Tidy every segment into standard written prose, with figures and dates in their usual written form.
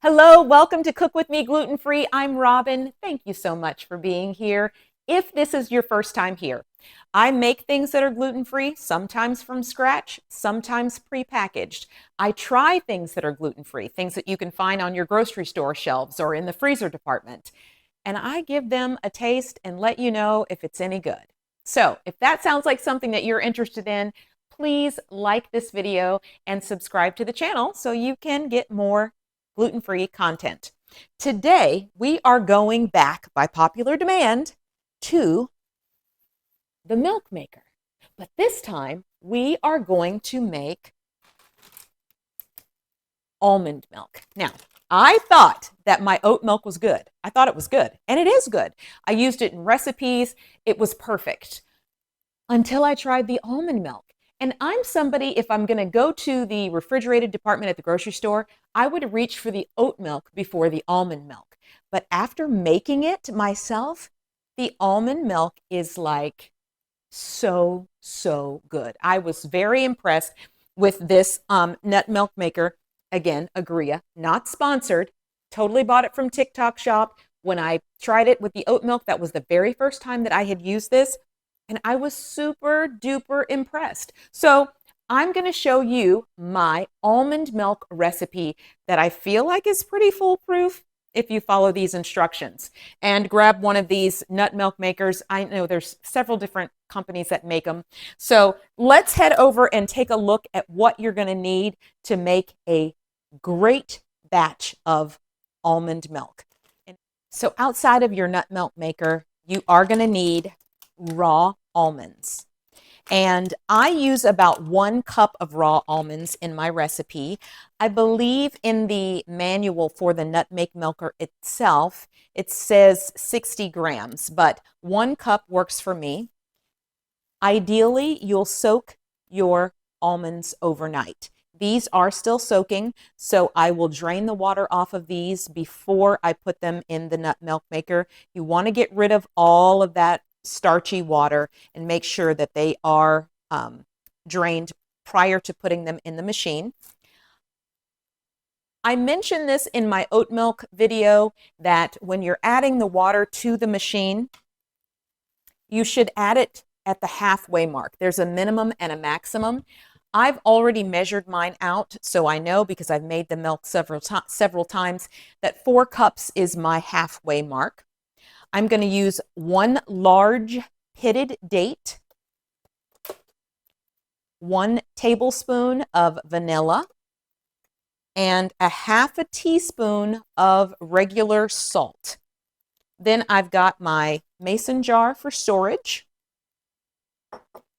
Hello, welcome to Cook With Me Gluten Free. I'm Robin. Thank you so much for being here. If this is your first time here, I make things that are gluten free, sometimes from scratch, sometimes prepackaged. I try things that are gluten free, things that you can find on your grocery store shelves or in the freezer department. And I give them a taste and let you know if it's any good. So if that sounds like something that you're interested in, please like this video and subscribe to the channel so you can get more gluten-free content. Today, we are going back by popular demand to the milk maker. But this time, we are going to make almond milk. Now, I thought that my oat milk was good. I thought it was good, and it is good. I used it in recipes. It was perfect until I tried the almond milk. And I'm somebody, if I'm going to go to the refrigerated department at the grocery store, I would reach for the oat milk before the almond milk. But after making it myself, the almond milk is like so good. I was very impressed with this nut milk maker. Again, Iagreea, not sponsored. Totally bought it from TikTok Shop. When I tried it with the oat milk, that was the very first time that I had used this. And I was super duper impressed. So I'm going to show you my almond milk recipe that I feel like is pretty foolproof if you follow these instructions. And grab one of these nut milk makers. I know there's several different companies that make them. So let's head over and take a look at what you're going to need to make a great batch of almond milk. So outside of your nut milk maker, you are going to need raw almonds. And I use about 1 cup of raw almonds in my recipe. I believe in the manual for the nutmeg milker itself, it says 60 grams, but 1 cup works for me. Ideally, you'll soak your almonds overnight. These are still soaking, so I will drain the water off of these before I put them in the nut milk maker. You want to get rid of all of that starchy water and make sure that they are drained prior to putting them in the machine. I mentioned this in my oat milk video that when you're adding the water to the machine, you should add it at the halfway mark. There's a minimum and a maximum. I've already measured mine out, so I know because I've made the milk several times that 4 cups is my halfway mark. I'm going to use 1 large pitted date, 1 tablespoon of vanilla, and a 1/2 teaspoon of regular salt. Then I've got my mason jar for storage.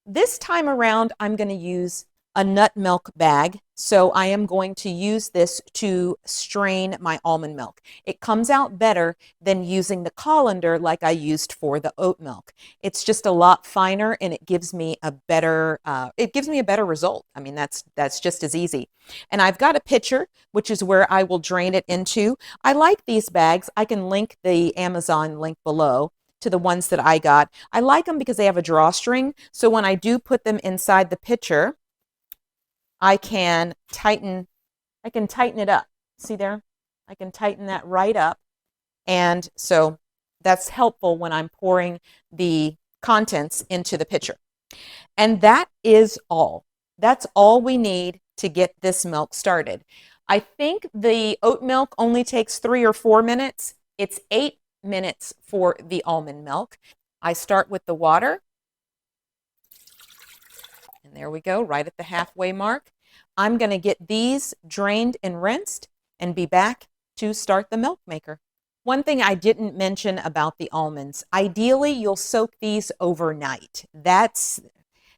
This time around, I'm going to use a nut milk bag, so I am going to use this to strain my almond milk. It comes out better than using the colander like I used for the oat milk. It's just a lot finer and it gives me a better result. I mean, that's just as easy. And I've got a pitcher, which is where I will drain it into. I like these bags. I can link the Amazon link below to the ones that I got. I like them because they have a drawstring, so when I do put them inside the pitcher, I can tighten it up. See there? I can tighten that right up. And so that's helpful when I'm pouring the contents into the pitcher. And that is all. That's all we need to get this milk started. I think the oat milk only takes 3 or 4 minutes. It's 8 minutes for the almond milk. I start with the water. And there we go, right at the halfway mark. I'm going to get these drained and rinsed and be back to start the milk maker. One thing I didn't mention about the almonds, ideally you'll soak these overnight. That's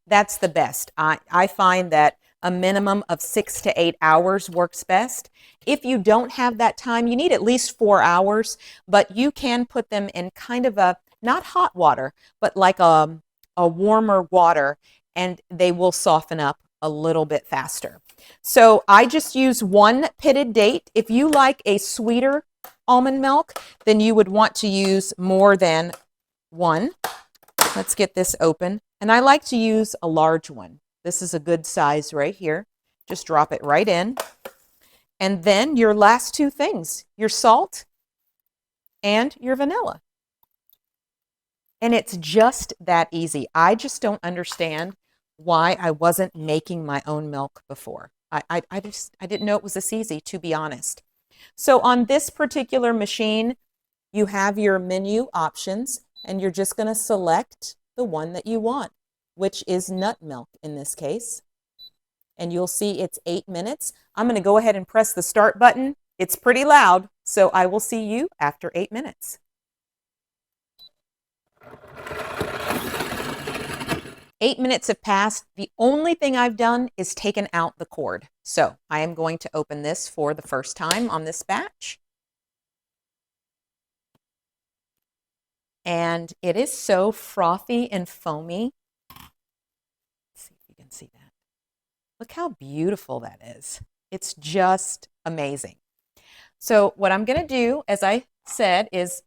the best. I find that a minimum of 6 to 8 hours works best. If you don't have that time, you need at least 4 hours, but you can put them in kind of a, not hot water, but like a warmer water, and they will soften up a little bit faster. So I just use 1 pitted date. If you like a sweeter almond milk, then you would want to use more than 1. Let's get this open. And I like to use a large one. This is a good size right here. Just drop it right in. And then your last two things, your salt and your vanilla. And it's just that easy. I just don't understand why I wasn't making my own milk before. I didn't know it was this easy, to be honest. So on this particular machine, you have your menu options, and you're just going to select the one that you want, which is nut milk in this case. And you'll see it's 8 minutes. I'm going to go ahead and press the start button. It's pretty loud, so I will see you after 8 minutes. 8 minutes have passed. The only thing I've done is taken out the cord. So I am going to open this for the first time on this batch. And it is so frothy and foamy. Let's see if you can see that. Look how beautiful that is. It's just amazing. So what I'm going to do, as I said, is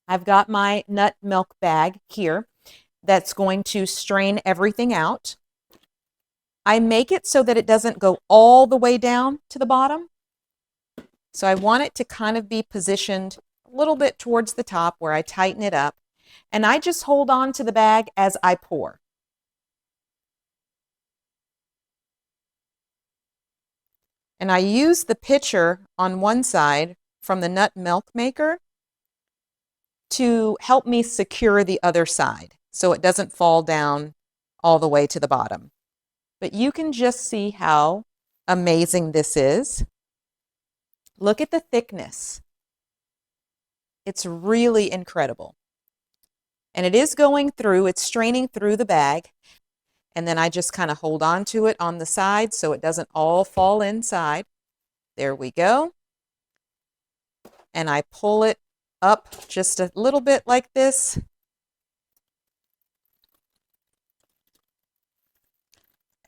I've got my nut milk bag here that's going to strain everything out. I make it so that it doesn't go all the way down to the bottom. So I want it to kind of be positioned a little bit towards the top where I tighten it up. And I just hold on to the bag as I pour. And I use the pitcher on one side from the nut milk maker to help me secure the other side so it doesn't fall down all the way to the bottom. But you can just see how amazing this is. Look at the thickness. It's really incredible. And it is going through, it's straining through the bag. And then I just kind of hold on to it on the side so it doesn't all fall inside. There we go. And I pull it up just a little bit like this.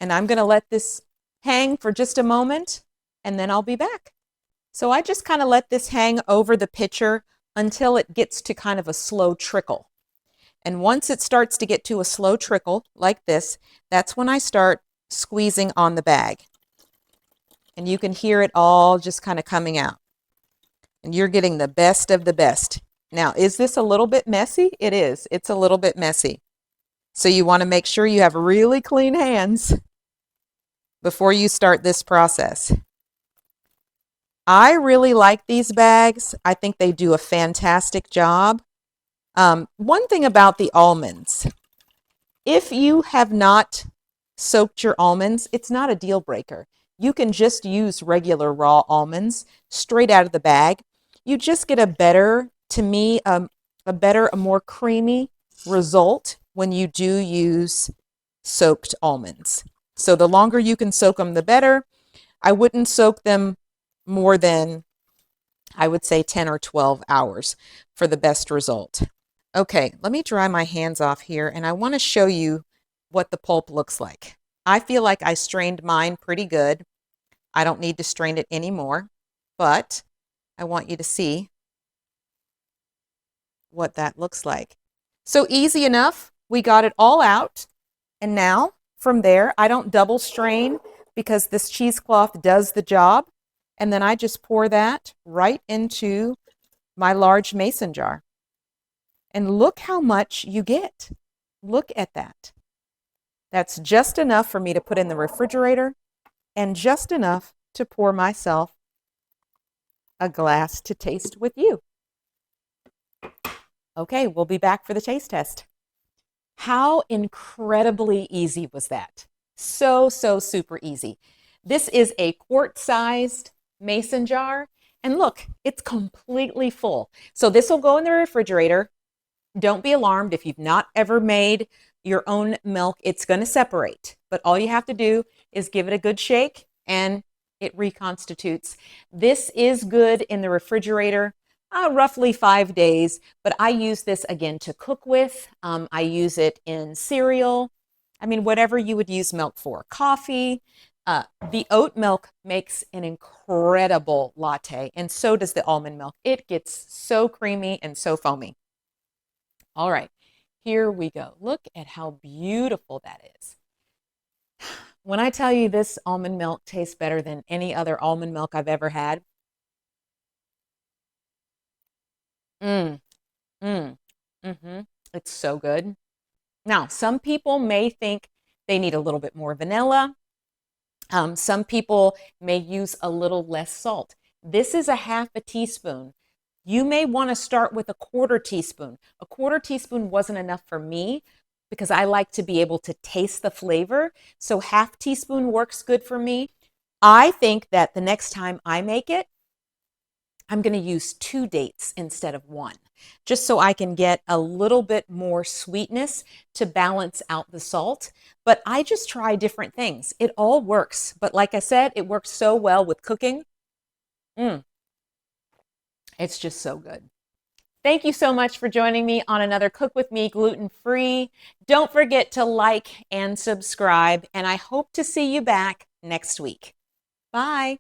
And I'm going to let this hang for just a moment, and then I'll be back. So I just kind of let this hang over the pitcher until it gets to kind of a slow trickle. And once it starts to get to a slow trickle like this, that's when I start squeezing on the bag. And you can hear it all just kind of coming out. And you're getting the best of the best. Now, is this a little bit messy? It is. It's a little bit messy. So you want to make sure you have really clean hands before you start this process. I really like these bags. I think they do a fantastic job. One thing about the almonds, if you have not soaked your almonds, it's not a deal breaker. You can just use regular raw almonds straight out of the bag. You just get a better, to me, a more creamy result when you do use soaked almonds. So the longer you can soak them, the better. I wouldn't soak them more than, I would say, 10 or 12 hours for the best result. Okay, let me dry my hands off here, and I want to show you what the pulp looks like. I feel like I strained mine pretty good. I don't need to strain it anymore, but I want you to see what that looks like. So easy enough. We got it all out. And now from there, I don't double strain because this cheesecloth does the job. And then I just pour that right into my large mason jar. And look how much you get. Look at that. That's just enough for me to put in the refrigerator and just enough to pour myself a glass to taste with you. Okay, we'll be back for the taste test. How incredibly easy was that? So super easy. This is a quart-sized mason jar. And look, it's completely full. So this will go in the refrigerator. Don't be alarmed if you've not ever made your own milk. It's going to separate. But all you have to do is give it a good shake and it reconstitutes. This is good in the refrigerator. Roughly 5 days, but I use this again to cook with. I use it in cereal. I mean, whatever you would use milk for. Coffee. The oat milk makes an incredible latte, and so does the almond milk. It gets so creamy and so foamy. All right, here we go. Look at how beautiful that is. When I tell you this almond milk tastes better than any other almond milk I've ever had, mm, mm, mm-hmm. It's so good. Now, some people may think they need a little bit more vanilla. Some people may use a little less salt. This is a half a teaspoon. You may want to start with a quarter teaspoon. A quarter teaspoon wasn't enough for me because I like to be able to taste the flavor. So half teaspoon works good for me. I think that the next time I make it, I'm going to use 2 dates instead of one, just so I can get a little bit more sweetness to balance out the salt. But I just try different things. It all works. But like I said, it works so well with cooking. Mm, it's just so good. Thank you so much for joining me on another Cook With Me gluten free. Don't forget to like and subscribe, and I hope to see you back next week. Bye.